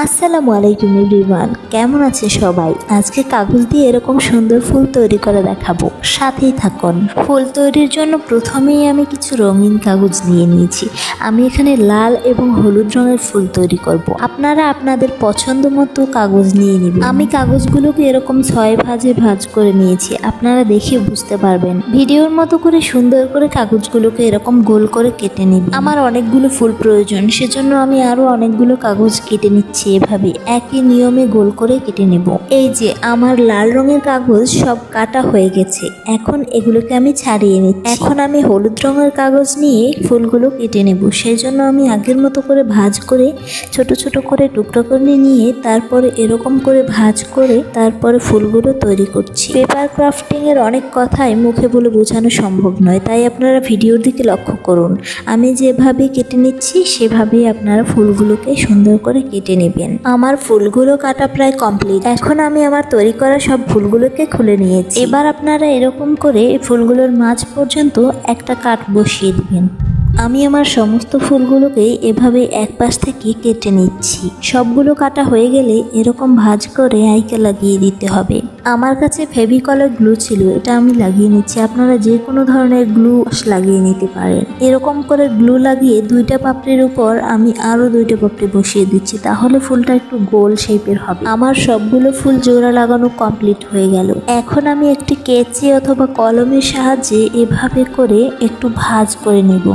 আসসালামু আলাইকুম এভরিওয়ান, কেমন আছে সবাই? আজকে কাগজ দিয়ে এরকম সুন্দর ফুল তৈরি করে দেখাবো, সাথেই থাকুন। ফুল তৈরির জন্য প্রথমেই আমি কিছু রঙিন কাগজ নিয়ে নিয়েছি। আমি এখানে লাল এবং হলুদ রঙের ফুল তৈরি করব। আপনারা আপনাদের পছন্দ মতো কাগজ নিয়ে নেবেন। আমি কাগজগুলোকে এরকম 6 ভাঁজে ভাঁজ করে নিয়েছি, আপনারা দেখে বুঝতে পারবেন। ভিডিওর মতো করে সুন্দর করে কাগজগুলোকে এরকম গোল করে কেটে নেবেন। আমার অনেকগুলো ফুল প্রয়োজন, সেজন্য আমি আরো অনেকগুলো কাগজ কেটে নিচ্ছি। এভাবে একই নিয়মে গোল করে কেটে নেব। এই যে আমার লাল রঙের কাগজ সব কাটা হয়ে গেছে, এখন এগুলোকে আমি ছাড়িয়ে নিচ্ছি। এখন আমি হলুদ রঙের কাগজ নিয়ে ফুলগুলো কেটে নেব। সেই জন্য আমি আগের মতো করে ভাঁজ করে ছোট ছোট করে টুকরো করে নিয়ে তারপরে এরকম করে ভাঁজ করে তারপরে ফুলগুলো তৈরি করছি। পেপার ক্রাফটিং এর অনেক কথাই মুখে বলে বোঝানো সম্ভব নয়, তাই আপনারা ভিডিওর দিকে লক্ষ্য করুন। আমি যেভাবে কেটে নিচ্ছি সেভাবেই আপনারা ফুলগুলোকে সুন্দর করে কেটে নেবেন। আমার ফুলগুলো কাটা প্রায় কমপ্লিট। এখন আমি আমার তৈরি করা সব ফুলগুলোকে খুলে নিয়েছি। এবার আপনারা এরকম করে ফুলগুলোর মাঝ পর্যন্ত একটা কাট বসিয়ে দিবেন। আমি আমার সমস্ত ফুলগুলোকে এভাবে এক পাশ থেকে কেটে নিচ্ছি। সবগুলো কাটা হয়ে গেলে এরকম ভাঁজ করে আইকে লাগিয়ে দিতে হবে। আমার কাছে ফেভিকলের গ্লু ছিল, এটা আমি লাগিয়ে নিচ্ছি। আপনারা যে কোনো ধরনের গ্লু লাগিয়ে নিতে পারেন। এরকম করে গ্লু লাগিয়ে দুইটা পাপড়ির উপর আমি আরো দুইটা পাপড়ি বসিয়ে দিচ্ছি, তাহলে ফুলটা একটু গোল শেপের হবে। আমার সবগুলো ফুল জোড়া লাগানো কমপ্লিট হয়ে গেল। এখন আমি একটি কেচি অথবা কলমের সাহায্যে এভাবে করে একটু ভাঁজ করে নেব।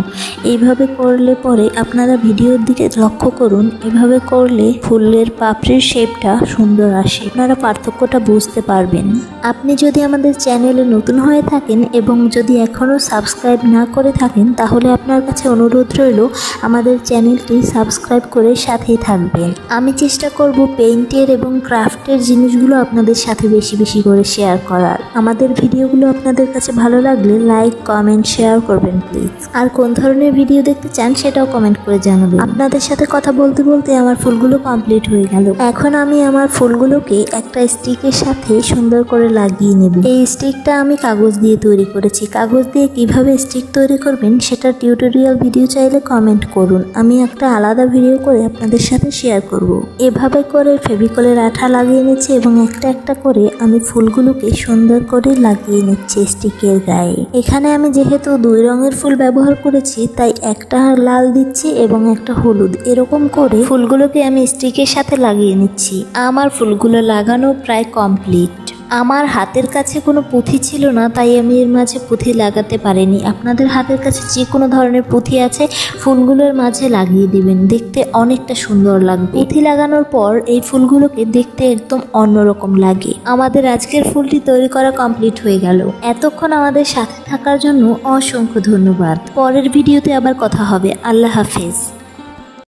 এইভাবে করলে পরে আপনারা ভিডিওর দিকে লক্ষ্য করুন, এভাবে করলে ফুলের পাপড়ির শেপটা সুন্দর আসে। আপনারা পার্থক্যটা বুঝতে পারবেন। আপনি যদি আমাদের চ্যানেলে নতুন হয়ে থাকেন এবং যদি এখনও সাবস্ক্রাইব না করে থাকেন, তাহলে আপনার কাছে অনুরোধ রইল আমাদের চ্যানেলটি সাবস্ক্রাইব করে সাথেই থাকবেন। আমি চেষ্টা করব পেইন্টের এবং ক্রাফটের জিনিসগুলো আপনাদের সাথে বেশি বেশি করে শেয়ার করার। আমাদের ভিডিওগুলো আপনাদের কাছে ভালো লাগলে লাইক, কমেন্ট, শেয়ার করবেন প্লিজ। আর কোন ধরনের ভিডিও দেখতে চান সেটাও কমেন্ট করে জানাবেন। আপনাদের সাথে কথা বলতে বলতে আমার ফুলগুলো কমপ্লিট হয়ে গেল। এখন আমি আমার ফুলগুলোকে একটা স্টিকের সাথে সুন্দর করে লাগিয়ে নেব। এই স্টিকটা আমি কাগজ দিয়ে তৈরি করেছি। কাগজ দিয়ে কিভাবে স্টিক তৈরি করবেন সেটা টিউটোরিয়াল ভিডিও চাইলে কমেন্ট করুন, আমি একটা আলাদা ভিডিও করে আপনাদের সাথে শেয়ার করব। এভাবে করে ফেভিকলের আঠা লাগিয়ে নিচ্ছি এবং একটা একটা করে আমি ফুলগুলোকে সুন্দর করে লাগিয়ে নিচ্ছি স্টিকের গায়ে। এখানে আমি যেহেতু 2 রঙের ফুল ব্যবহার করেছি, তাই একটা লাল দিচ্ছি এবং একটা হলুদ। এরকম করে ফুলগুলোকে আমি স্টিকের সাথে লাগিয়ে নিচ্ছি। আমার ফুলগুলো লাগানো প্রায় কমপ্লিট। আমার হাতের কাছে কোনো পুঁথি ছিল না, তাই আমি এর মাঝে পুঁথি লাগাতে পারিনি। আপনাদের হাতের কাছে যে কোনো ধরনের পুঁথি আছে ফুলগুলোর মাঝে লাগিয়ে দিবেন, দেখতে অনেকটা সুন্দর লাগবে। পুঁথি লাগানোর পর এই ফুলগুলোকে দেখতে একদম অন্যরকম লাগে। আমাদের আজকের ফুলটি তৈরি করা কমপ্লিট হয়ে গেল। এতক্ষণ আমাদের সাথে থাকার জন্য অসংখ্য ধন্যবাদ। পরের ভিডিওতে আবার কথা হবে। আল্লাহ হাফেজ।